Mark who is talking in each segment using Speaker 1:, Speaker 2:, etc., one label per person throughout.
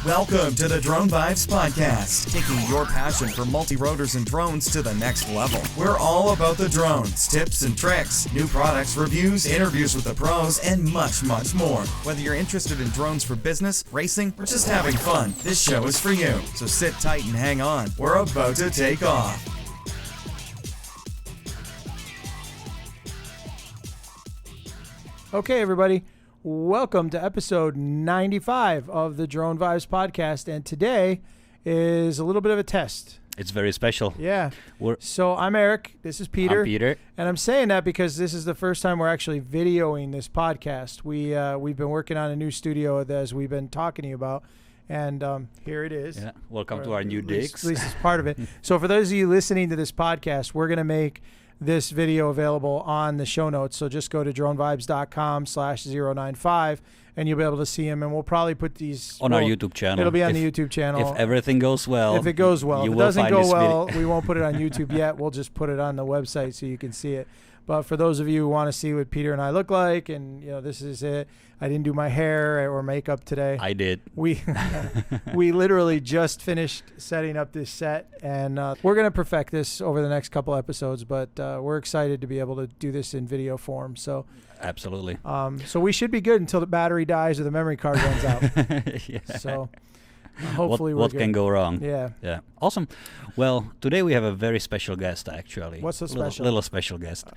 Speaker 1: Welcome to the Drone Vibes Podcast, taking your passion for multi-rotors and drones to the next level. We're all about the drones, tips and tricks, new products, reviews, interviews with the pros, and much, much more. Whether you're interested in drones for business, racing, or just having fun, this show is for you. So sit tight and hang on. We're about to take off.
Speaker 2: Okay, everybody. Welcome to episode 95 of the Drone Vibes Podcast, and today is a little bit of a test.
Speaker 3: It's very special.
Speaker 2: Yeah. So I'm Eric. This is Peter.
Speaker 3: I'm Peter.
Speaker 2: And I'm saying that because this is the first time we're actually videoing this podcast. We've been working on a new studio as we've been talking to you about, and here it is.
Speaker 3: Yeah. Welcome to our new digs.
Speaker 2: At least it's part of it. So for those of you listening to this podcast, we're going to make this video available on the show notes. So just go to dronevibes.com/095 and you'll be able to see them. And we'll probably put these
Speaker 3: on our YouTube channel.
Speaker 2: It'll be on the YouTube channel.
Speaker 3: If everything goes well.
Speaker 2: If it goes well. If it doesn't go well, we won't put it on YouTube yet. We'll just put it on the website so you can see it. But for those of you who want to see what Peter and I look like, and this is it. I didn't do my hair or makeup today.
Speaker 3: I did.
Speaker 2: We literally just finished setting up this set, and we're going to perfect this over the next couple episodes, but we're excited to be able to do this in video form. So
Speaker 3: absolutely.
Speaker 2: So we should be good until the battery dies or the memory card runs out.
Speaker 3: Yeah.
Speaker 2: So hopefully
Speaker 3: what
Speaker 2: we're
Speaker 3: can go wrong?
Speaker 2: Yeah.
Speaker 3: Awesome. Well, today we have a very special guest, actually.
Speaker 2: What's so special?
Speaker 3: Little special guest.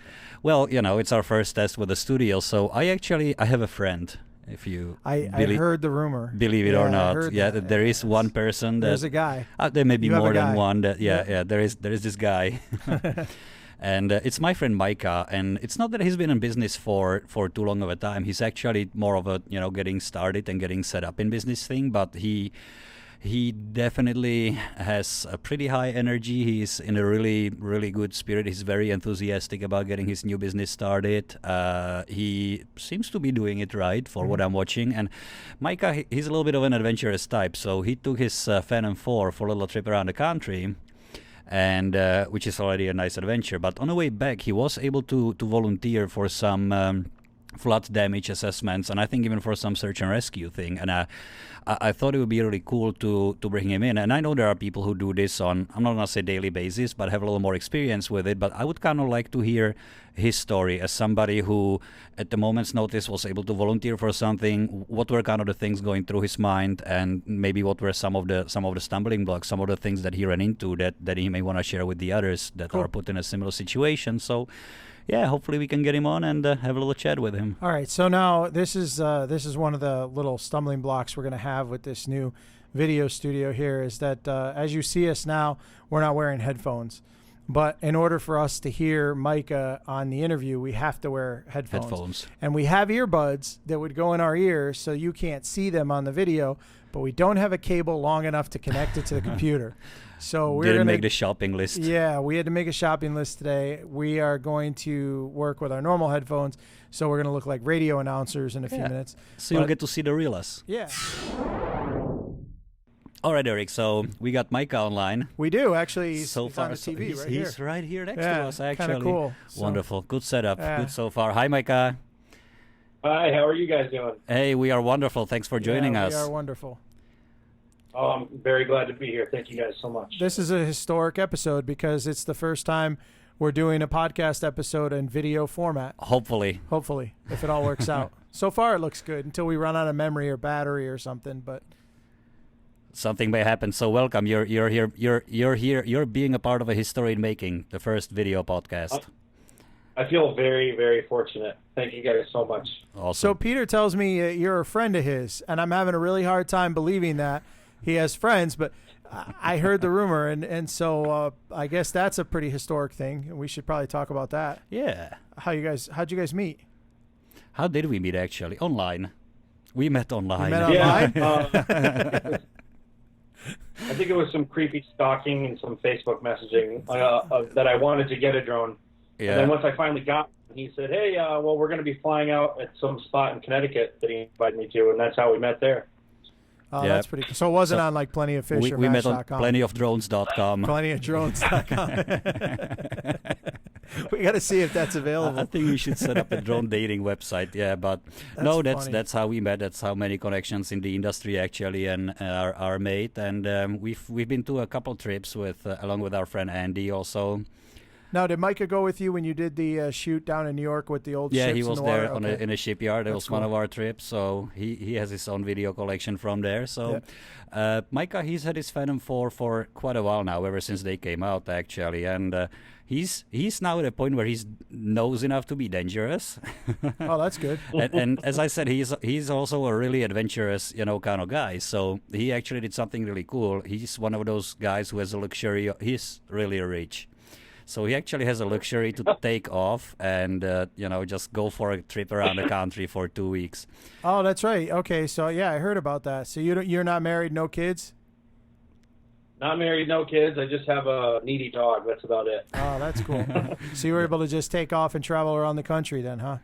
Speaker 3: Well, it's our first test with the studio, so I have a friend. If you
Speaker 2: I heard the rumor.
Speaker 3: Believe it or not, there is one person that
Speaker 2: there's a guy.
Speaker 3: There may be more than one. There is this guy. And it's my friend Micah, and it's not that he's been in business for too long of a time. He's actually more of a getting started and getting set up in business thing, but he definitely has a pretty high energy. He's in a really, really good spirit. He's very enthusiastic about getting his new business started. He seems to be doing it right for what I'm watching. And Micah, he's a little bit of an adventurous type, so he took his Phantom 4 for a little trip around the country, and which is already a nice adventure. But on the way back, he was able to volunteer for some flood damage assessments, and I think even for some search and rescue thing. And I thought it would be really cool to bring him in. And I know there are people who do this on, I'm not going to say daily basis, but have a little more experience with it. But I would kind of like to hear his story as somebody who, at the moment's notice, was able to volunteer for something. What were kind of the things going through his mind, and maybe what were some of the stumbling blocks, some of the things that he ran into that he may want to share with the others that are put in a similar situation. So yeah, hopefully we can get him on and have a little chat with him.
Speaker 2: All right, so now this is one of the little stumbling blocks we're going to have with this new video studio here, is that as you see us now, we're not wearing headphones. But in order for us to hear Micah on the interview, we have to wear headphones. And we have earbuds that would go in our ears so you can't see them on the video, but we don't have a cable long enough to connect it to the computer. So we're
Speaker 3: didn't make the shopping list.
Speaker 2: Yeah, we had to make a shopping list today. We are going to work with our normal headphones, so we're going to look like radio announcers in a few minutes.
Speaker 3: So you'll get to see the real us.
Speaker 2: Yeah.
Speaker 3: All right, Eric, so we got Micah online.
Speaker 2: We do, actually. He's
Speaker 3: so far,
Speaker 2: on the TV
Speaker 3: he's,
Speaker 2: right here.
Speaker 3: He's right here next to us, actually.
Speaker 2: Kind of cool.
Speaker 3: Wonderful. Good setup. Good so far. Hi, Micah.
Speaker 4: Hi, how are you guys doing?
Speaker 3: Hey, we are wonderful. Thanks for joining us.
Speaker 2: We are wonderful.
Speaker 4: Oh, I'm very glad to be here. Thank you guys so much.
Speaker 2: This is a historic episode because it's the first time we're doing a podcast episode in video format.
Speaker 3: Hopefully,
Speaker 2: if it all works out. So far, it looks good until we run out of memory or battery or something. But
Speaker 3: something may happen. So welcome. You're here. You're being a part of a history in making, the first video podcast.
Speaker 4: I feel very, very fortunate. Thank you guys so much.
Speaker 3: Awesome.
Speaker 2: So Peter tells me you're a friend of his, and I'm having a really hard time believing that he has friends, but I heard the rumor, and so I guess that's a pretty historic thing, and we should probably talk about that.
Speaker 3: Yeah.
Speaker 2: How'd you guys meet?
Speaker 3: How did we meet, actually? Online. We met online.
Speaker 2: You met online?
Speaker 4: Yeah. I think it was some creepy stalking and some Facebook messaging that I wanted to get a drone. Yeah. And then once I finally got it, he said, hey, well, we're going to be flying out at some spot in Connecticut that he invited me to, and that's how we met there.
Speaker 2: Oh, that's pretty cool. So it wasn't on like Plenty of Fish or
Speaker 3: we met on
Speaker 2: Match.com.
Speaker 3: plentyofdrones.com.
Speaker 2: Plentyofdrones.com. We got to see if that's available.
Speaker 3: I think we should set up a drone dating website. Yeah, but that's how we met. That's how many connections in the industry actually and are made. And we've been to a couple trips with along with our friend Andy also.
Speaker 2: Now, did Micah go with you when you did the shoot down in New York with the old ships?
Speaker 3: Yeah, he was
Speaker 2: in the
Speaker 3: there
Speaker 2: water?
Speaker 3: in a shipyard. That was
Speaker 2: cool.
Speaker 3: one of our trips. So he has his own video collection from there. So Micah, he's had his Phantom 4 for quite a while now, ever since they came out actually. And he's now at a point where he knows enough to be dangerous.
Speaker 2: Oh, that's good.
Speaker 3: and as I said, he's also a really adventurous, kind of guy. So he actually did something really cool. He's one of those guys who has a luxury. He's really rich. So he actually has a luxury to take off and, just go for a trip around the country for 2 weeks.
Speaker 2: Oh, that's right. Okay, so yeah, I heard about that. So you're not married, no kids?
Speaker 4: Not married, no kids. I just have a needy dog. That's about it.
Speaker 2: Oh, that's cool. So you were able to just take off and travel around the country then, huh?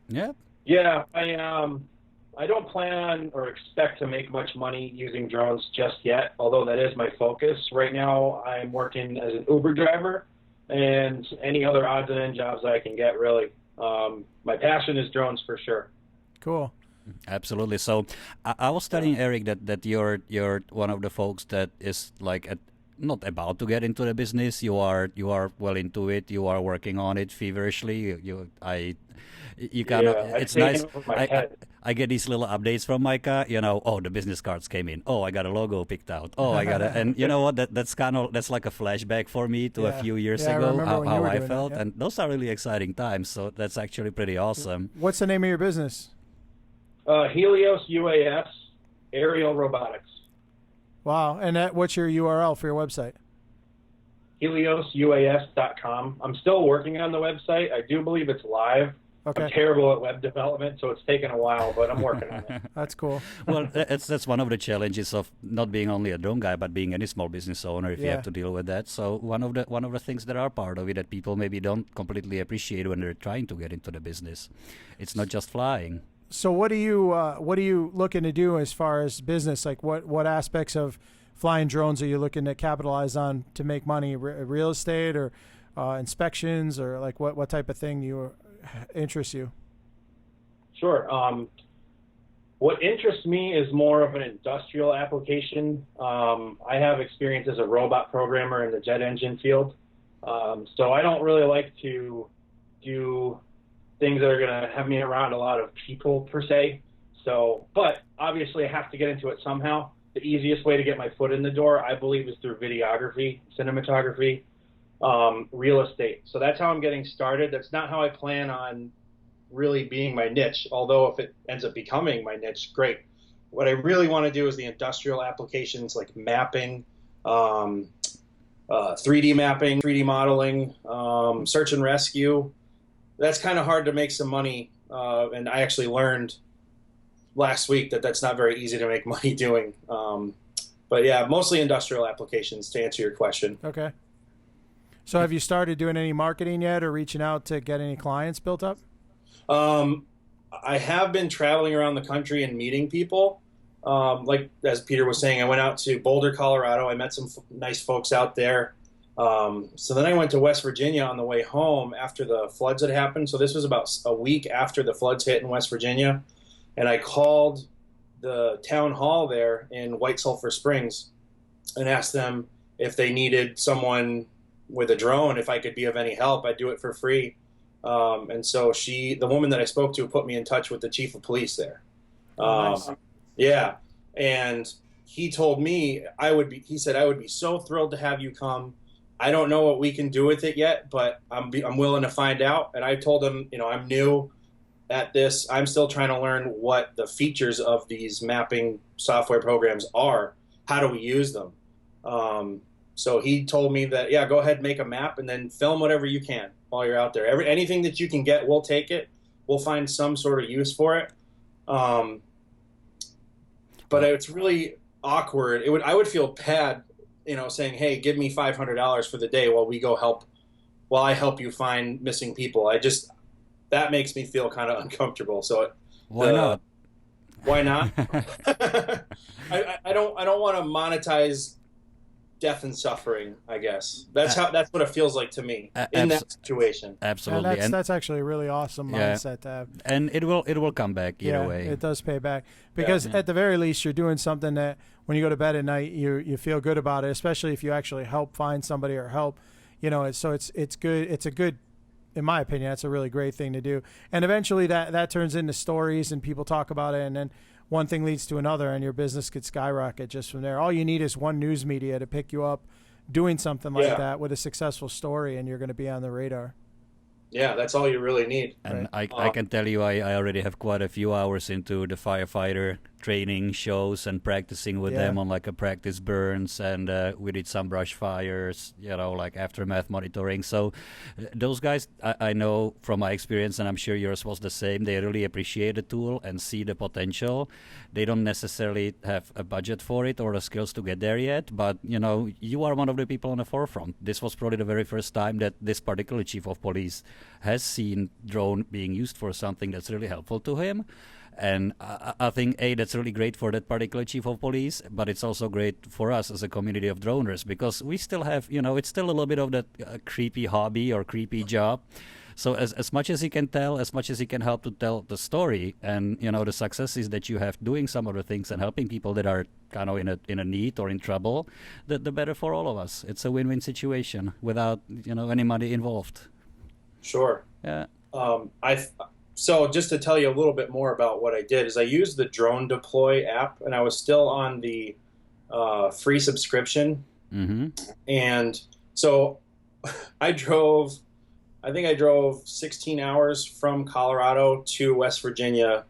Speaker 3: Yeah.
Speaker 4: Yeah, I don't plan or expect to make much money using drones just yet, although that is my focus. Right now, I'm working as an Uber driver and any other odds and end jobs I can get, really. My passion is drones for sure.
Speaker 2: Cool.
Speaker 3: Absolutely. So I was telling Eric that you're one of the folks that is like not about to get into the business. You are well into it. You are working on it feverishly. You kind of it's nice. I get these little updates from Micah. Oh, the business cards came in. Oh, I got a logo picked out. Oh, I got it. And you know what? That's like a flashback for me to a few years ago how I felt. And those are really exciting times. So that's actually pretty awesome.
Speaker 2: What's the name of your business?
Speaker 4: Helios UAS Aerial Robotics.
Speaker 2: Wow. And what's your URL for your website?
Speaker 4: HeliosUAS.com. I'm still working on the website. I do believe it's live. Okay. I'm terrible at web development, so it's taken a while, but I'm working on it.
Speaker 2: That's cool.
Speaker 3: Well, that's one of the challenges of not being only a drone guy, but being any small business owner. If you have to deal with that, so one of the things that are part of it that people maybe don't completely appreciate when they're trying to get into the business, it's not just flying.
Speaker 2: So what are you looking to do as far as business? Like what aspects of flying drones are you looking to capitalize on to make money? Real estate or inspections, or like what type of thing interests you?
Speaker 4: Sure. What interests me is more of an industrial application. I have experience as a robot programmer in the jet engine field. So I don't really like to do things that are going to have me around a lot of people per se. So, but obviously I have to get into it somehow. The easiest way to get my foot in the door, I believe, is through videography, cinematography, real estate. So that's how I'm getting started. That's not how I plan on really being my niche, although if it ends up becoming my niche, great. What I really want to do is the industrial applications like mapping, 3D mapping, 3D modeling, search and rescue. That's kind of hard to make some money, and I actually learned last week that that's not very easy to make money doing. But yeah, mostly industrial applications to answer your question.
Speaker 2: Okay. So have you started doing any marketing yet or reaching out to get any clients built up?
Speaker 4: I have been traveling around the country and meeting people. Like as Peter was saying, I went out to Boulder, Colorado. I met some nice folks out there. So then I went to West Virginia on the way home after the floods had happened. So this was about a week after the floods hit in West Virginia. And I called the town hall there in White Sulphur Springs and asked them if they needed someone with a drone, if I could be of any help. I'd do it for free. And so the woman that I spoke to, put me in touch with the chief of police there.
Speaker 2: Nice.
Speaker 4: Yeah. And he told me he said, I would be so thrilled to have you come. I don't know what we can do with it yet, but I'm willing to find out. And I told him, I'm new at this. I'm still trying to learn what the features of these mapping software programs are. How do we use them? So he told me that, yeah, go ahead and make a map and then film whatever you can while you're out there. Anything that you can get, we'll take it. We'll find some sort of use for it. But it's really awkward. I would feel bad, saying, hey, give me $500 for the day while I help you find missing people. That makes me feel kind of uncomfortable. So
Speaker 3: why not?
Speaker 4: Why not? I don't want to monetize
Speaker 5: death and suffering, I guess. That's what it feels like to me in that situation.
Speaker 3: Absolutely.
Speaker 2: And that's actually a really awesome mindset to have.
Speaker 3: And it will come back either way.
Speaker 2: It does pay back. Because at the very least, you're doing something that when you go to bed at night, you feel good about it, especially if you actually help find somebody or help, so it's good. It's a good, in my opinion, that's a really great thing to do. And eventually that turns into stories and people talk about it, and then one thing leads to another, and your business could skyrocket just from there. All you need is one news media to pick you up doing something like that with a successful story, and you're going to be on the radar.
Speaker 5: Yeah, that's all you really need.
Speaker 3: And I can tell you, I already have quite a few hours into the firefighter training shows and practicing with them on like a practice burns, and we did some brush fires, like aftermath monitoring. So those guys, I know from my experience, and I'm sure yours was the same, they really appreciate the tool and see the potential. They don't necessarily have a budget for it or the skills to get there yet, but you are one of the people on the forefront. This was probably the very first time that this particular chief of police has seen drone being used for something that's really helpful to him. And I think, that's really great for that particular chief of police, but it's also great for us as a community of droners, because we still have, it's still a little bit of that creepy hobby or creepy job. So as much as he can tell, as much as he can help to tell the story, and the successes that you have doing some of the things and helping people that are kind of in a need or in trouble, the better for all of us. It's a win-win situation without any money involved.
Speaker 5: Sure.
Speaker 3: Yeah.
Speaker 5: So just to tell you a little bit more about what I did is I used the Drone Deploy app, and I was still on the free subscription.
Speaker 3: Mm-hmm.
Speaker 5: And so I think I drove 16 hours from Colorado to West Virginia.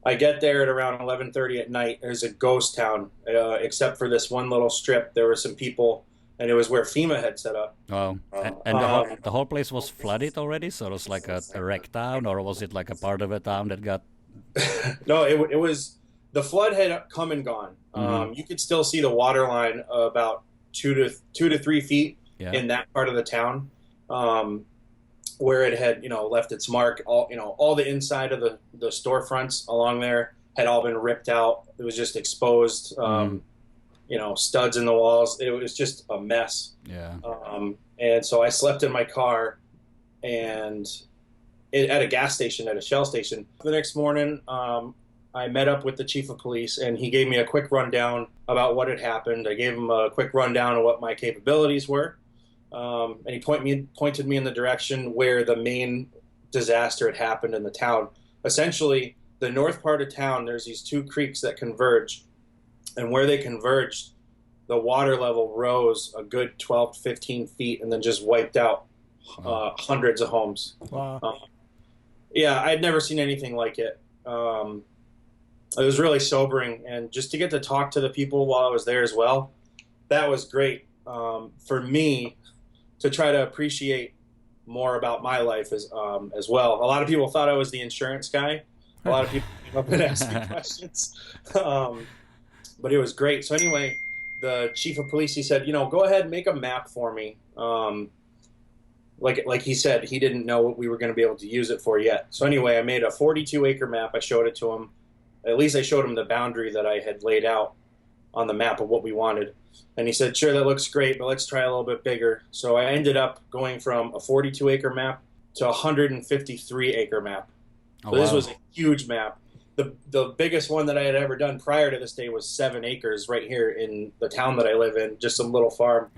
Speaker 5: I get there at around 11:30 at night. There's a ghost town, except for this one little strip. There were some people, and it was where FEMA had set up.
Speaker 3: Oh, and the whole place was flooded already? So it was like a wreck town, or was it like a part of a town that got...
Speaker 5: No, it was... The flood had come and gone.
Speaker 3: Mm-hmm.
Speaker 5: You could still see the water line about 2 to 3 feet in that part of the town, where it had left its mark. All the inside of the storefronts along there had all been ripped out. It was just exposed. Studs in the walls. It was just a mess.
Speaker 3: Yeah.
Speaker 5: And so I slept in my car, and at a gas station, at a Shell station. The next morning, I met up with the chief of police, and he gave me a quick rundown about what had happened. I gave him a quick rundown of what my capabilities were, and he pointed me in the direction where the main disaster had happened in the town. Essentially, the north part of town, there's these two creeks that converge, and where they converged, the water level rose a good 12 to 15 feet and then just wiped out hundreds of homes.
Speaker 2: Wow.
Speaker 5: Yeah, I'd never seen anything like it. It was really sobering, and just to get to talk to the people while I was there as well, that was great for me to try to appreciate more about my life as well. A lot of people thought I was the insurance guy. A lot of people came up and asked me questions. But it was great. So anyway, the chief of police, he said, go ahead and make a map for me. Like he said, he didn't know what we were going to be able to use it for yet. So anyway, I made a 42-acre map. I showed it to him. At least I showed him the boundary that I had laid out on the map of what we wanted. And he said, sure, that looks great, but let's try a little bit bigger. So I ended up going from a 42-acre map to a 153-acre map. So this was a huge map. The biggest one that I had ever done prior to this day was 7 acres right here in the town that I live in, just some little farm.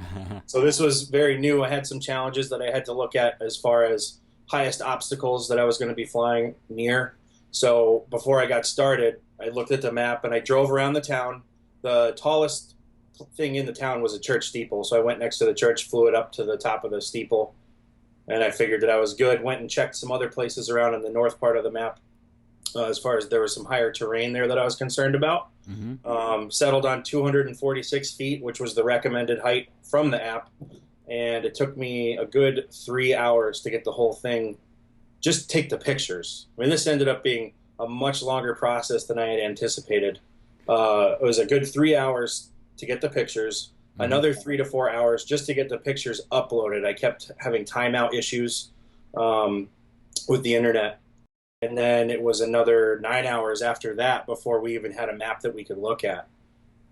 Speaker 5: So this was very new. I had some challenges that I had to look at as far as highest obstacles that I was going to be flying near. So before I got started, I looked at the map and I drove around the town. The tallest thing in the town was a church steeple. So I went next to the church, flew it up to the top of the steeple, and I figured that I was good. Went and checked some other places around in the north part of the map. As far as there was some higher terrain there that I was concerned about. Mm-hmm. Settled on 246 feet, which was the recommended height from the app. And it took me a good 3 hours to get the whole thing, just take the pictures. I mean, this ended up being a much longer process than I had anticipated. It was a good 3 hours to get the pictures, mm-hmm. another 3 to 4 hours just to get the pictures uploaded. I kept having timeout issues with the internet. And then it was another 9 hours after that before we even had a map that we could look at.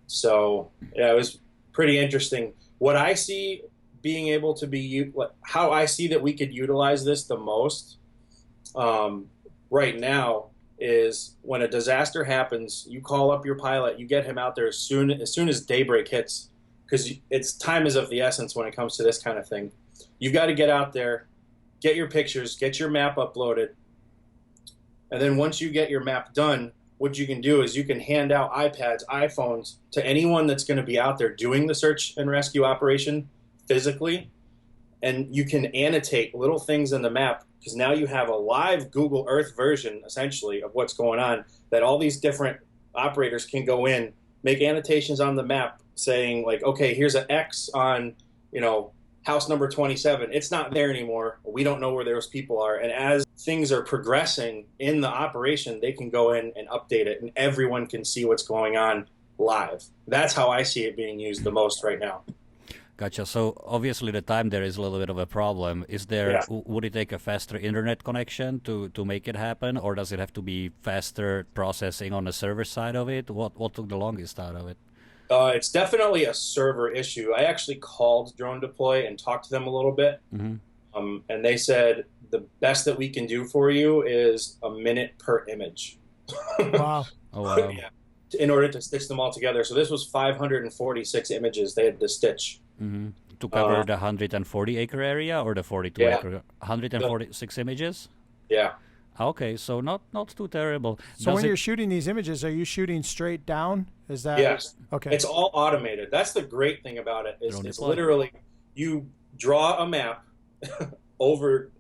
Speaker 5: So, yeah, it was pretty interesting. what I see being able to be, how I see that we could utilize this the most right now is when a disaster happens, you call up your pilot, you get him out there as soon as daybreak hits, because it's time is of the essence when it comes to this kind of thing. You've got to get out there, get your pictures, get your map uploaded, and then once you get your map done, what you can do is you can hand out iPads, iPhones to anyone that's going to be out there doing the search and rescue operation physically, and you can annotate little things in the map, because now you have a live Google Earth version, essentially, of what's going on, that all these different operators can go in, make annotations on the map saying, like, okay, here's an X on, house number 27. It's not there anymore. We don't know where those people are. And as things are progressing in the operation, they can go in and update it, and everyone can see what's going on live. That's how I see it being used the most right now.
Speaker 3: Gotcha. So obviously the time there is a little bit of a problem. Is there?
Speaker 5: Yeah.
Speaker 3: Would it take a faster internet connection to make it happen, or does it have to be faster processing on the server side of it? What took the longest out of it?
Speaker 5: It's definitely a server issue. I actually called Drone Deploy and talked to them a little bit, and they said the best that we can do for you is a minute per image.
Speaker 2: Wow.
Speaker 3: Oh wow.
Speaker 5: Yeah, in order to stitch them all together. So this was 546 images they had to stitch.
Speaker 3: To cover the 140-acre area or the 42-acre? 146 images?
Speaker 5: Yeah.
Speaker 3: Okay, so not too terrible.
Speaker 2: So when you're shooting these images, are you shooting straight down? Is that
Speaker 5: Yes.
Speaker 2: Okay.
Speaker 5: It's all automated. That's the great thing about it. Is
Speaker 3: Drone
Speaker 5: it's
Speaker 3: deploy.
Speaker 5: literally you draw a map over,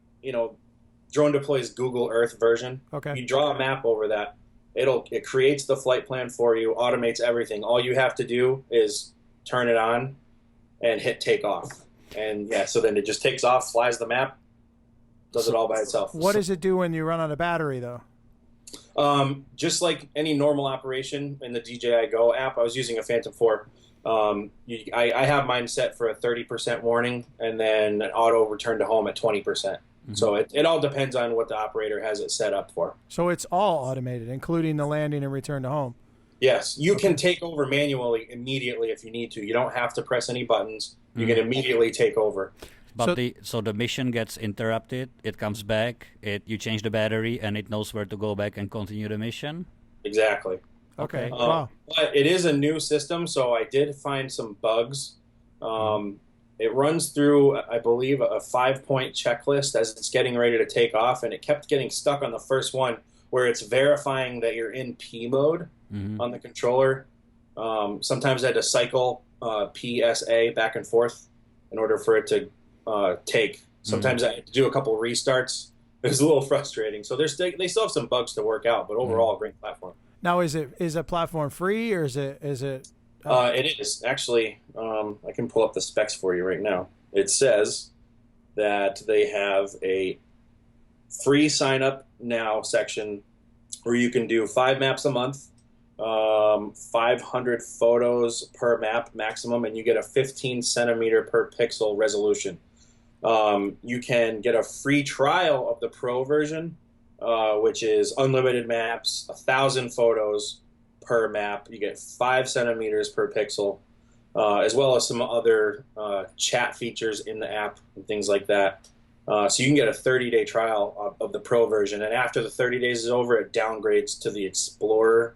Speaker 5: Drone Deploy's Google Earth version.
Speaker 2: Okay.
Speaker 5: You draw a map over that. It creates the flight plan for you, automates everything. All you have to do is turn it on and hit takeoff. And so then it just takes off, flies the map, does it all by itself.
Speaker 2: What does it do when you run out of battery, though?
Speaker 5: Just like any normal operation in the DJI Go app, I was using a Phantom 4. I have mine set for a 30% warning and then an auto return to home at 20%. So it all depends on what the operator has it set up for.
Speaker 2: So it's all automated, including the landing and return to home.
Speaker 5: Yes, you can take over manually immediately if you need to. You don't have to press any buttons. You can immediately take over.
Speaker 3: But the mission gets interrupted. It comes back. You change the battery, and it knows where to go back and continue the mission.
Speaker 5: Exactly.
Speaker 2: Okay. Wow.
Speaker 5: But it is a new system, so I did find some bugs. It runs through, I believe, a 5-point checklist as it's getting ready to take off, and it kept getting stuck on the first one where it's verifying that you're in P mode on the controller. Sometimes I had to cycle PSA back and forth in order for it to take. Sometimes I had to do a couple restarts. It was a little frustrating. So they still have some bugs to work out, but overall, a great platform.
Speaker 2: Now, is a platform free or is it?
Speaker 5: It is actually. I can pull up the specs for you right now. It says that they have a free sign up now section where you can do 5 maps a month, 500 photos per map maximum, and you get a 15 centimeter per pixel resolution. You can get a free trial of the Pro version, which is unlimited maps, 1,000 photos per map. You get 5 centimeters per pixel, as well as some other chat features in the app and things like that. So you can get a 30-day trial of the Pro version, and after the 30 days is over, it downgrades to the Explorer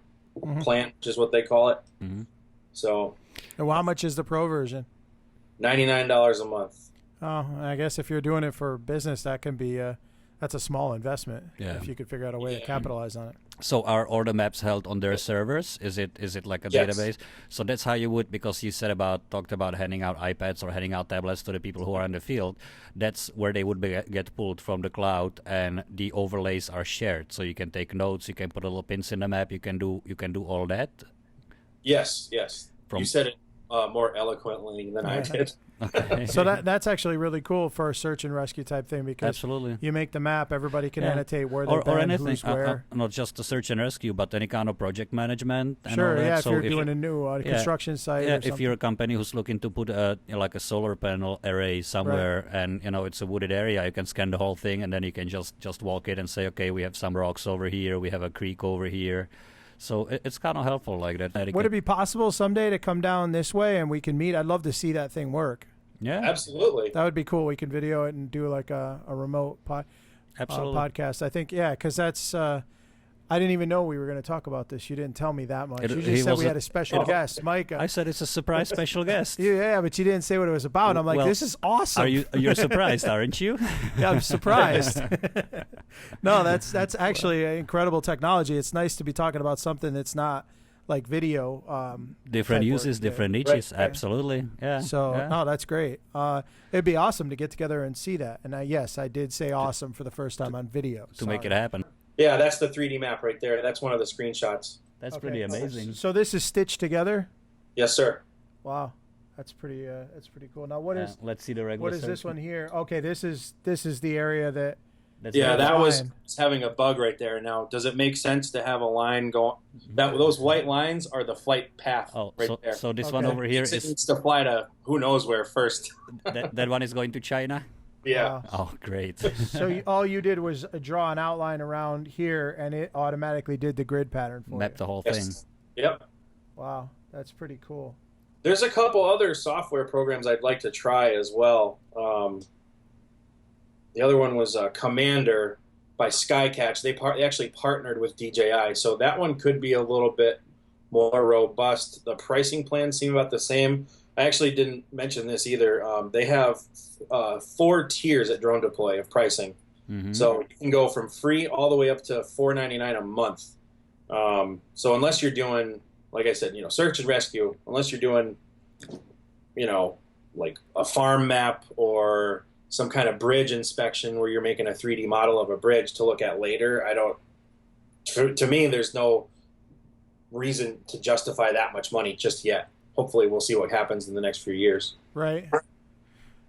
Speaker 5: plan, which is what they call it. So,
Speaker 2: and how much is the Pro version?
Speaker 5: $99 a month.
Speaker 2: Oh, I guess if you're doing it for business, that can be that's a small investment.
Speaker 3: Yeah.
Speaker 2: If you could figure out a way to capitalize on it.
Speaker 3: So are all the maps held on their servers? Is it like a database? So that's how you would, because you talked about handing out iPads or handing out tablets to the people who are in the field. That's where they would get pulled from the cloud, and the overlays are shared. So you can take notes, you can put little pins in the map, you can do all that.
Speaker 5: Yes. You said it more eloquently than I did.
Speaker 3: Okay.
Speaker 2: So that's actually really cool for a search and rescue type thing, because
Speaker 3: Absolutely.
Speaker 2: you make the map, everybody can annotate where they've been,
Speaker 3: anything.
Speaker 2: who's where.
Speaker 3: Not just the search and rescue, but any kind of project management. And
Speaker 2: Sure,
Speaker 3: all that.
Speaker 2: yeah.
Speaker 3: So
Speaker 2: if you're doing a new construction site, or
Speaker 3: if
Speaker 2: something.
Speaker 3: you're a company who's looking to put a solar panel array somewhere, and it's a wooded area, you can scan the whole thing, and then you can just walk it and say, okay, we have some rocks over here, we have a creek over here. So it's kind of helpful like that.
Speaker 2: Would it be possible someday to come down this way and we can meet? I'd love to see that thing work.
Speaker 3: Yeah,
Speaker 5: absolutely.
Speaker 2: That would be cool. We can video it and do like a remote podcast. I think, yeah, because that's. I didn't even know we were going to talk about this. You didn't tell me that much. You just said we had a special guest, Micah.
Speaker 3: I said it's a surprise special guest.
Speaker 2: Yeah, but you didn't say what it was about. I'm like, this is awesome.
Speaker 3: You're surprised, aren't you?
Speaker 2: Yeah, I'm surprised. No, that's actually incredible technology. It's nice to be talking about something that's not like video.
Speaker 3: Different uses, different niches. Right. Absolutely. Yeah.
Speaker 2: So, no, that's great. It'd be awesome to get together and see that. And yes, I did say awesome for the first time on video.
Speaker 3: To make it happen.
Speaker 5: Yeah, that's the 3D map right there. That's one of the screenshots.
Speaker 3: That's pretty amazing.
Speaker 2: So this is stitched together?
Speaker 5: Yes, sir.
Speaker 2: Wow. That's pretty cool. Now what is
Speaker 3: let's see the regular.
Speaker 2: What is this one here? Okay, this is the area that
Speaker 5: that was having a bug right there. Now, does it make sense to have a line going? Those white lines are the flight path there.
Speaker 3: So this one over here
Speaker 5: needs to fly to who knows where first.
Speaker 3: that one is going to China?
Speaker 5: Yeah.
Speaker 3: Oh, great.
Speaker 2: So all you did was draw an outline around here, and it automatically did the grid pattern for you.
Speaker 3: Mapped the whole thing.
Speaker 5: Yep.
Speaker 2: Wow, that's pretty cool.
Speaker 5: There's a couple other software programs I'd like to try as well. The other one was Commander by Skycatch. They actually partnered with DJI, so that one could be a little bit more robust. The pricing plans seem about the same. I actually didn't mention this either. They have 4 tiers at Drone Deploy of pricing. Mm-hmm. So you can go from free all the way up to $4.99 a month. So unless you're doing, like I said, search and rescue, unless you're doing, like a farm map or some kind of bridge inspection where you're making a 3D model of a bridge to look at later, to me, there's no reason to justify that much money just yet. Hopefully we'll see what happens in the next few years.
Speaker 2: Right.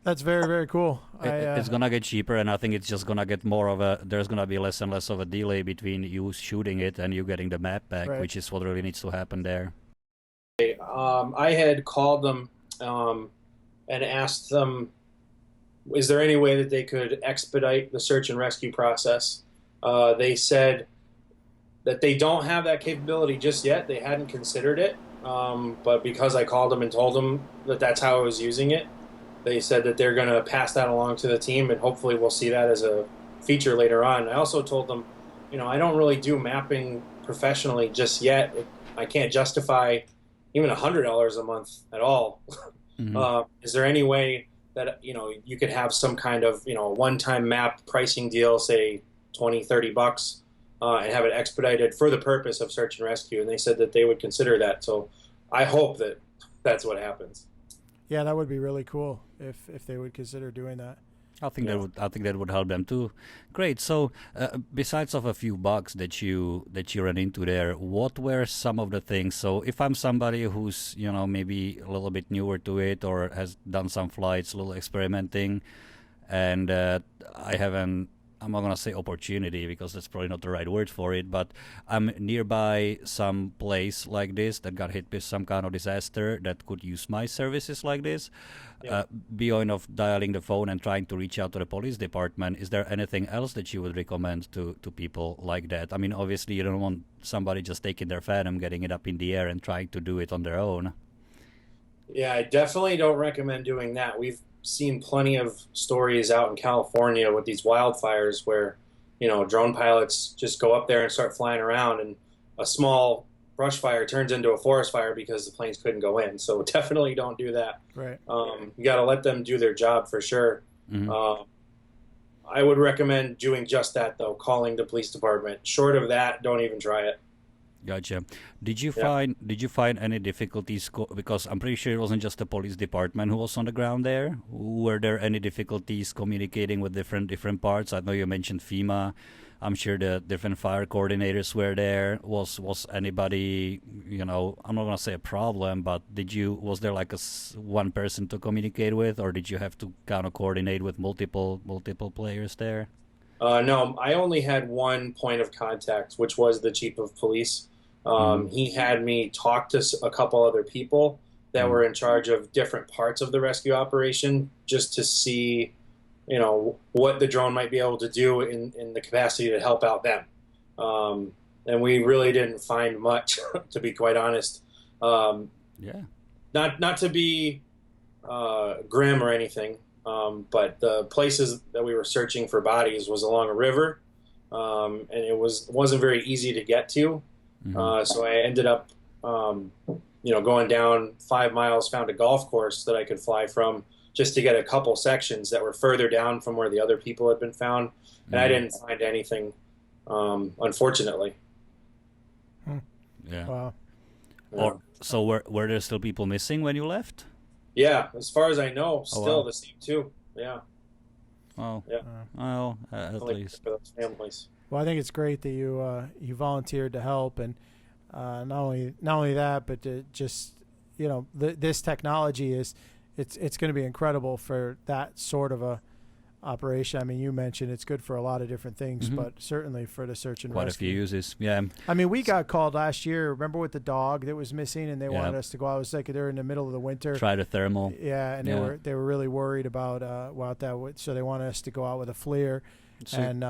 Speaker 2: That's very, very cool.
Speaker 3: It's going to get cheaper, and I think it's just going to get there's going to be less and less of a delay between you shooting it and you getting the map back, which is what really needs to happen there.
Speaker 5: I had called them and asked them, is there any way that they could expedite the search and rescue process? They said that they don't have that capability just yet. They hadn't considered it. But because I called them and told them that that's how I was using it, they said that they're going to pass that along to the team, and hopefully we'll see that as a feature later on. I also told them, I don't really do mapping professionally just yet. I can't justify even $100 a month at all. Mm-hmm. Is there any way that, you could have some kind of, one-time map pricing deal, say $20-$30, and have it expedited for the purpose of search and rescue? And they said that they would consider that. So I hope that that's what happens.
Speaker 2: Yeah, that would be really cool if they would consider doing that.
Speaker 3: I think that would help them too. Great. So besides of a few bugs that you ran into there, what were some of the things? So if I'm somebody who's maybe a little bit newer to it or has done some flights, a little experimenting, and I'm not going to say opportunity because that's probably not the right word for it, but I'm nearby some place like this that got hit with some kind of disaster that could use my services like this. Yeah. Beyond of dialing the phone and trying to reach out to the police department, is there anything else that you would recommend to people like that? I mean, obviously you don't want somebody just taking their Phantom, getting it up in the air and trying to do it on their own.
Speaker 5: Yeah, I definitely don't recommend doing that. We've seen plenty of stories out in California with these wildfires where, drone pilots just go up there and start flying around, and a small brush fire turns into a forest fire because the planes couldn't go in. So definitely don't do that.
Speaker 2: Right.
Speaker 5: You got to let them do their job for sure. Mm-hmm. I would recommend doing just that, though, calling the police department. Short of that, don't even try it.
Speaker 3: Gotcha. Did you find any difficulties? Because I'm pretty sure it wasn't just the police department who was on the ground there. Were there any difficulties communicating with different parts? I know you mentioned FEMA. I'm sure the different fire coordinators were there. Was anybody? I'm not gonna say a problem, but was there like one person to communicate with, or did you have to kind of coordinate with multiple players there?
Speaker 5: No, I only had one point of contact, which was the chief of police. He had me talk to a couple other people that were in charge of different parts of the rescue operation, just to see, what the drone might be able to do in the capacity to help out them. and we really didn't find much, to be quite honest.
Speaker 3: Yeah.
Speaker 5: Not to be grim or anything, but the places that we were searching for bodies was along a river, and it wasn't very easy to get to. So I ended up, going down 5 miles, found a golf course that I could fly from just to get a couple sections that were further down from where the other people had been found, and I didn't find anything, unfortunately.
Speaker 3: Yeah.
Speaker 2: Wow.
Speaker 3: Or so were there still people missing when you left?
Speaker 5: Yeah, as far as I know, still
Speaker 3: wow.
Speaker 5: the same two. Yeah.
Speaker 3: Oh.
Speaker 5: Yeah.
Speaker 3: Well, at
Speaker 5: Only
Speaker 3: least.
Speaker 5: for those families.
Speaker 2: Well, I think it's great that you volunteered to help, and not only that, but to just this technology it's going to be incredible for that sort of a operation. I mean, you mentioned it's good for a lot of different things, but certainly for the search and
Speaker 3: quite
Speaker 2: rescue.
Speaker 3: a few uses. Yeah.
Speaker 2: I mean, we got called last year. Remember with the dog that was missing, and they wanted us to go out. It was like they're in the middle of the winter.
Speaker 3: Try the thermal.
Speaker 2: Yeah, and they were really worried about that. So they wanted us to go out with a FLIR. And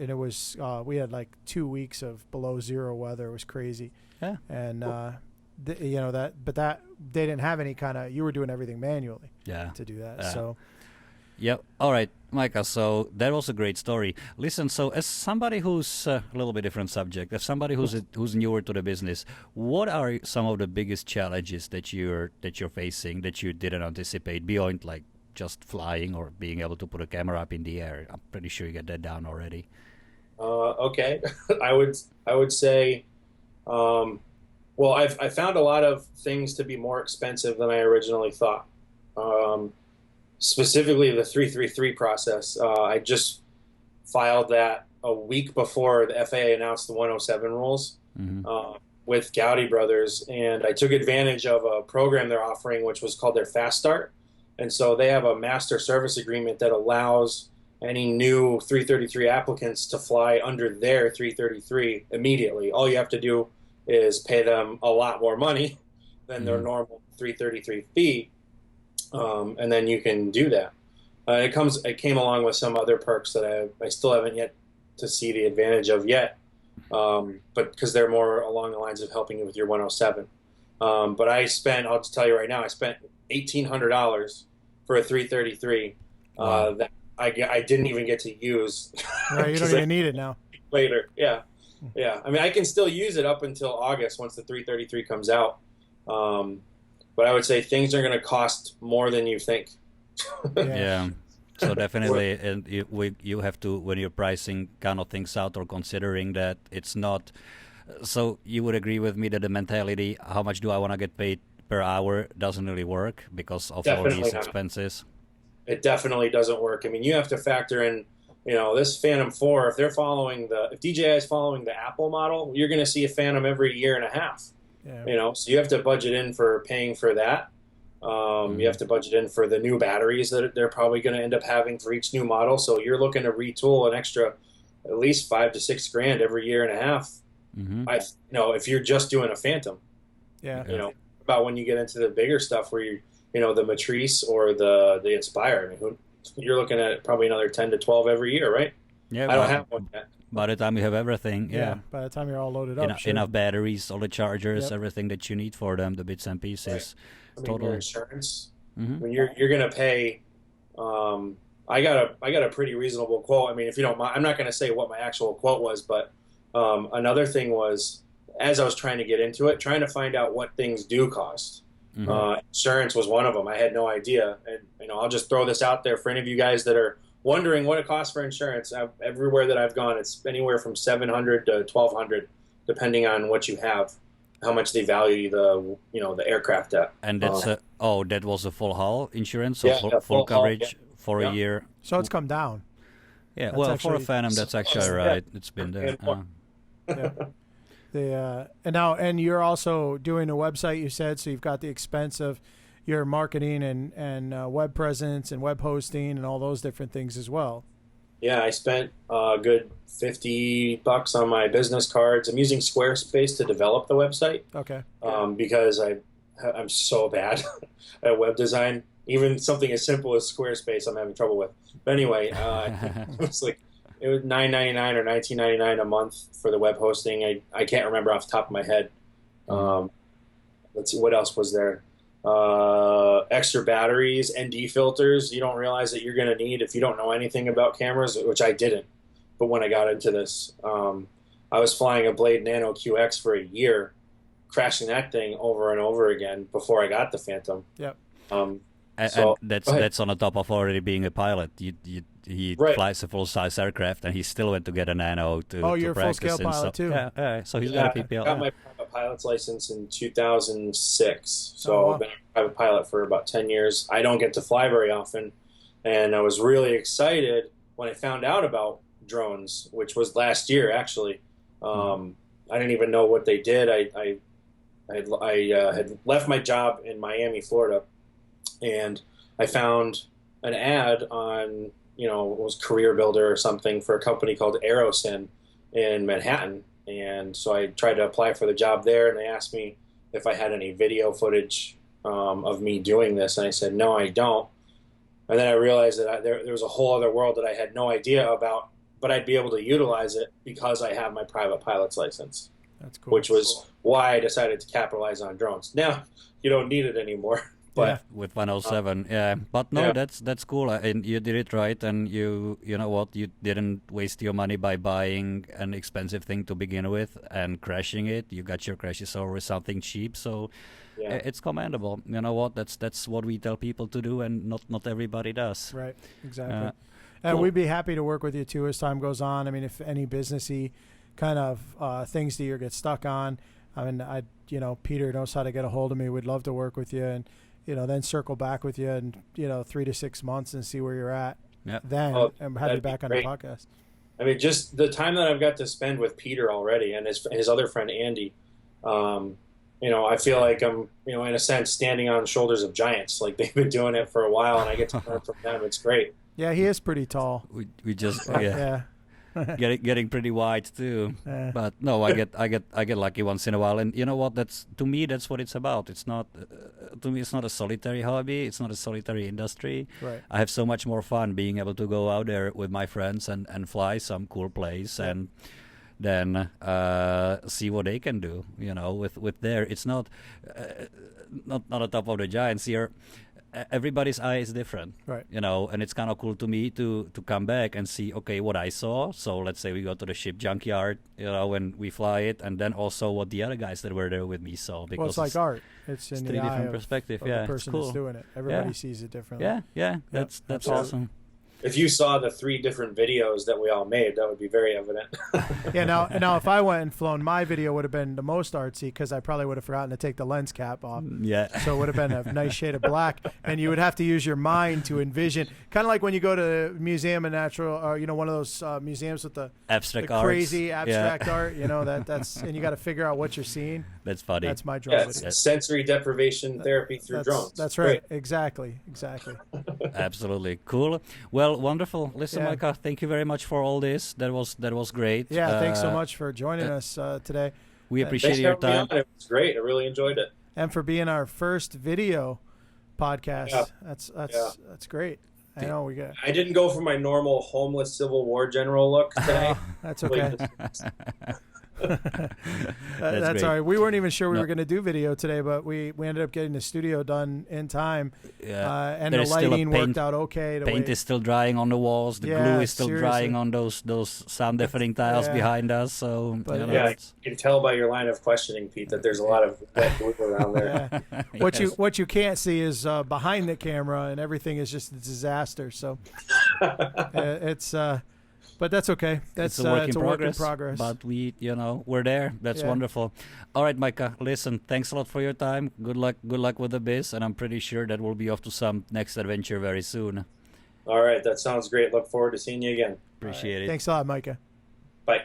Speaker 2: it was we had like 2 weeks of below zero weather. It was crazy.
Speaker 3: Yeah.
Speaker 2: And but that they didn't have any kind of. You were doing everything manually.
Speaker 3: Yeah.
Speaker 2: To do that. So.
Speaker 3: Yep. All right, Micah. So that was a great story. Listen. So as somebody who's a little bit different subject, as somebody who's newer to the business, what are some of the biggest challenges that you're facing that you didn't anticipate beyond like just flying or being able to put a camera up in the air? I'm pretty sure you got that down already.
Speaker 5: Okay. I would say, well, I found a lot of things to be more expensive than I originally thought. Specifically the 333 process. I just filed that a week before the FAA announced the 107 rules with Gowdy Brothers, and I took advantage of a program they're offering, which was called their Fast Start. And so they have a master service agreement that allows any new 333 applicants to fly under their 333 immediately. All you have to do is pay them a lot more money than their normal 333 fee, and then you can do that. It came along with some other perks that I still haven't yet to see the advantage of yet, but because they're more along the lines of helping you with your 107. But I'll just tell you right now, I spent $1,800 for a 333 that I didn't even get to use.
Speaker 2: Right, you don't even need it now.
Speaker 5: Later, yeah. I mean, I can still use it up until August once the 333 comes out. But I would say things are going to cost more than you think.
Speaker 3: Yeah. So definitely, and you have to, when you're pricing kind of things out or considering that it's not. So you would agree with me that the mentality, how much do I want to get paid per hour, doesn't really work because of all these expenses.
Speaker 5: It definitely doesn't work. I mean, you have to factor in, this Phantom 4. If DJI is following the Apple model, you're going to see a Phantom every year and a half. Yeah. So you have to budget in for paying for that. You have to budget in for the new batteries that they're probably going to end up having for each new model. So you're looking to retool an extra at least $5,000 to $6,000 every year and a half. If you're just doing a Phantom. Yeah. About when you get into the bigger stuff where the Matrice or the Inspire. I mean, you're looking at probably another 10 to 12 every year, right?
Speaker 3: Yeah.
Speaker 5: I don't have one yet.
Speaker 3: By the time you have everything,
Speaker 2: by the time you're all loaded up,
Speaker 3: enough batteries, all the chargers, everything that you need for them, the bits and pieces.
Speaker 5: Right. Your insurance. When you're going to pay, I got a pretty reasonable quote. I mean, if you don't mind, I'm not going to say what my actual quote was, but another thing was, as I was trying to get into it, trying to find out what things do cost. Insurance was one of them. I had no idea, and I'll just throw this out there for any of you guys that are wondering what it costs for insurance. Everywhere that I've gone, it's anywhere from $700 to $1,200, depending on what you have, how much they value the aircraft at.
Speaker 3: And that's that was a full hull insurance, so full coverage for a year.
Speaker 2: So it's come down.
Speaker 3: Yeah, that's for a Phantom, that's actually right. It's been there.
Speaker 2: And you're also doing a website, you said, so you've got the expense of your marketing and web presence and web hosting and all those different things as well.
Speaker 5: Yeah, I spent a good $50 on my business cards. I'm using Squarespace to develop the website. Okay. Because I'm so bad at web design. Even something as simple as Squarespace, I'm having trouble with. But anyway, it's like it was $9.99 or $19.99 a month for the web hosting. I can't remember off the top of my head. Let's see, what else was there? Extra batteries, ND filters. You don't realize that you're going to need if you don't know anything about cameras, which I didn't. But when I got into this, I was flying a Blade Nano QX for a year, crashing that thing over and over again before I got the Phantom.
Speaker 2: Yep.
Speaker 3: And that's on the top of already being a pilot. He flies a full-size aircraft, and he still went to get a Nano to
Speaker 2: you're a
Speaker 3: practice.
Speaker 2: full-scale pilot too.
Speaker 3: Yeah, so he's got a PPL.
Speaker 5: I got my private pilot's license in 2006, so I've been a private pilot for about 10 years. I don't get to fly very often, and I was really excited when I found out about drones, which was last year actually. I didn't even know what they did. I had left my job in Miami, Florida, and I found an ad on, it was Career Builder or something, for a company called Aerosyn in Manhattan. And so I tried to apply for the job there, and they asked me if I had any video footage of me doing this, and I said, no, I don't. And then I realized that there was a whole other world that I had no idea about, but I'd be able to utilize it because I have my private pilot's license.
Speaker 2: That's cool.
Speaker 5: Which was why I decided to capitalize on drones. Now, you don't need it anymore. But
Speaker 3: with 107, but no, that's cool, and you did it right, and you know what, you didn't waste your money by buying an expensive thing to begin with and crashing it. You got your crashes over with something cheap, so it's commendable. You know what, that's what we tell people to do, and not everybody does.
Speaker 2: Right, exactly. And we'd be happy to work with you too as time goes on. I mean, if any businessy kind of things that you get stuck on, I mean, Peter knows how to get a hold of me. We'd love to work with you, and then circle back with you in 3 to 6 months and see where you're at.
Speaker 3: Yeah.
Speaker 2: Then and have you back on the podcast.
Speaker 5: I mean, just the time that I've got to spend with Peter already and his other friend Andy, I feel like I'm, in a sense, standing on the shoulders of giants. Like, they've been doing it for a while, and I get to learn from them. It's great.
Speaker 2: Yeah, he is pretty tall.
Speaker 3: We just getting pretty wide too. But no, I get lucky once in a while, and you know what? That's what it's about. It's not to me. It's not a solitary hobby. It's not a solitary industry.
Speaker 2: Right.
Speaker 3: I have so much more fun being able to go out there with my friends and fly some cool place and then see what they can do. With their. It's not a top of the giants here. Everybody's eye is different,
Speaker 2: right?
Speaker 3: And it's kind of cool to me to come back and see, okay, what I saw. So let's say we go to the ship junkyard, when we fly it, and then also what the other guys that were there with me saw. Because
Speaker 2: it's like art. It's in the eye
Speaker 3: different perspective.
Speaker 2: of the person who's doing it. Everybody sees it differently.
Speaker 3: Yeah. That's awesome.
Speaker 5: If you saw the 3 different videos that we all made, that would be very evident.
Speaker 2: Now if I went and flown, my video would have been the most artsy because I probably would have forgotten to take the lens cap off.
Speaker 3: Yeah.
Speaker 2: So it would have been a nice shade of black, and you would have to use your mind to envision, kind of like when you go to a museum of natural, or one of those museums with the
Speaker 3: abstract
Speaker 2: crazy abstract art. That's and you got to figure out what you're seeing.
Speaker 3: That's funny.
Speaker 2: That's my drone video.
Speaker 5: Sensory deprivation therapy through drones.
Speaker 2: That's right. Great. Exactly.
Speaker 3: Absolutely cool. Well, wonderful. Listen, Micah, thank you very much for all this. That was great.
Speaker 2: Yeah, thanks so much for joining us today.
Speaker 3: We appreciate your time.
Speaker 5: It was great. I really enjoyed it.
Speaker 2: And for being our first video podcast. Yeah. That's great. I know we got.
Speaker 5: I didn't go for my normal homeless Civil War general look today.
Speaker 2: That's okay. That's all right. We weren't even sure we were going to do video today, but we ended up getting the studio done in time.
Speaker 3: Yeah.
Speaker 2: And the lighting worked out okay.
Speaker 3: The paint is still drying on the walls. The glue is still drying on those sound deafening tiles behind us. So
Speaker 5: you can tell by your line of questioning, Pete, that there's a lot of wet glue around there.
Speaker 2: Yeah. What you can't see is behind the camera, and everything is just a disaster. So it's. But that's okay. That's
Speaker 3: it's a work in
Speaker 2: progress.
Speaker 3: But we're there. That's wonderful. All right, Micah. Listen, thanks a lot for your time. Good luck with the biz, and I'm pretty sure that we'll be off to some next adventure very soon.
Speaker 5: All right, that sounds great. Look forward to seeing you again.
Speaker 3: Appreciate it.
Speaker 2: Thanks a lot, Micah.
Speaker 5: Bye.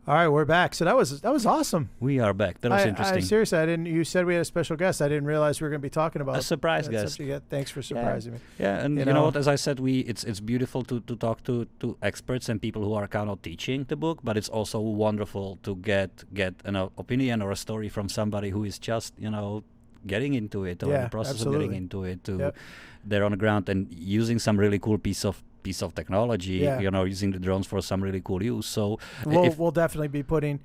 Speaker 2: All right, we're back. So that was awesome.
Speaker 3: We are back. That was interesting.
Speaker 2: Seriously, you said we had a special guest. I didn't realize we were going to be talking about
Speaker 3: a surprise guest.
Speaker 2: Thanks for surprising me.
Speaker 3: Yeah, and you know what? As I said, it's beautiful to talk to experts and people who are kind of teaching the book, but it's also wonderful to get an opinion or a story from somebody who is just getting into it or in the process of getting into it to they're on the ground and using some really cool piece of technology, using the drones for some really cool use. So
Speaker 2: we'll definitely be putting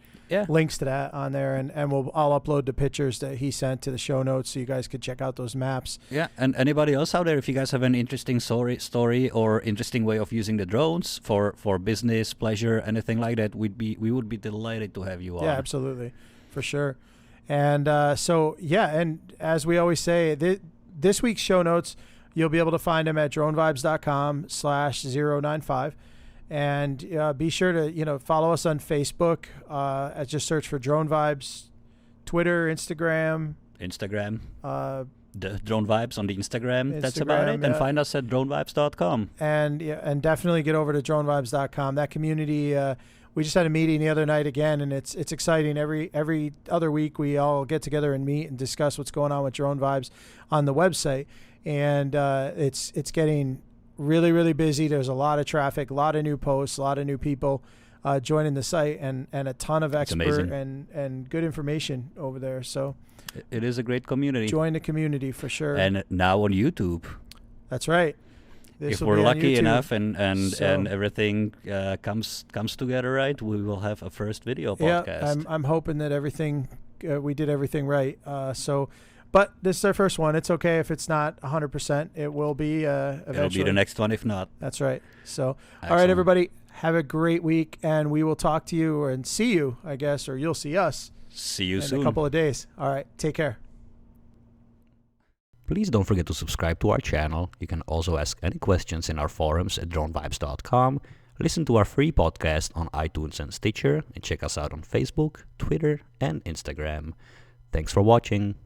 Speaker 2: links to that on there, and I'll upload the pictures that he sent to the show notes so you guys could check out those maps. Yeah,
Speaker 3: and anybody else out there, if you guys have an interesting story or interesting way of using the drones for business, pleasure, anything like that, we would be delighted to have you on.
Speaker 2: Yeah, absolutely, for sure. And and as we always say, this week's show notes, you'll be able to find them at dronevibes.com/095. And be sure to, follow us on Facebook. Just search for Drone Vibes, Twitter, Instagram.
Speaker 3: The Drone Vibes on the Instagram. That's about it. And find us at dronevibes.com.
Speaker 2: And definitely get over to dronevibes.com. That community, we just had a meeting the other night again, and it's exciting. Every other week we all get together and meet and discuss what's going on with Drone Vibes on the website. And it's getting really, really busy. There's a lot of traffic, a lot of new posts, a lot of new people joining the site, and a ton of expert and good information over there. So
Speaker 3: it is a great community.
Speaker 2: Join the community for sure.
Speaker 3: And now on YouTube.
Speaker 2: That's right.
Speaker 3: If we're lucky enough and everything comes together right, we will have a first video podcast.
Speaker 2: Yeah, I'm hoping that we did everything right. But this is our first one. It's okay if it's not 100%. It will be eventually.
Speaker 3: It'll be the next one if not.
Speaker 2: That's right. So, all right, everybody, have a great week, and we will talk to you and see you, I guess, or you'll see us.
Speaker 3: See you soon.
Speaker 2: In a couple of days. All right, take care.
Speaker 3: Please don't forget to subscribe to our channel. You can also ask any questions in our forums at dronevibes.com. Listen to our free podcast on iTunes and Stitcher, and check us out on Facebook, Twitter, and Instagram. Thanks for watching.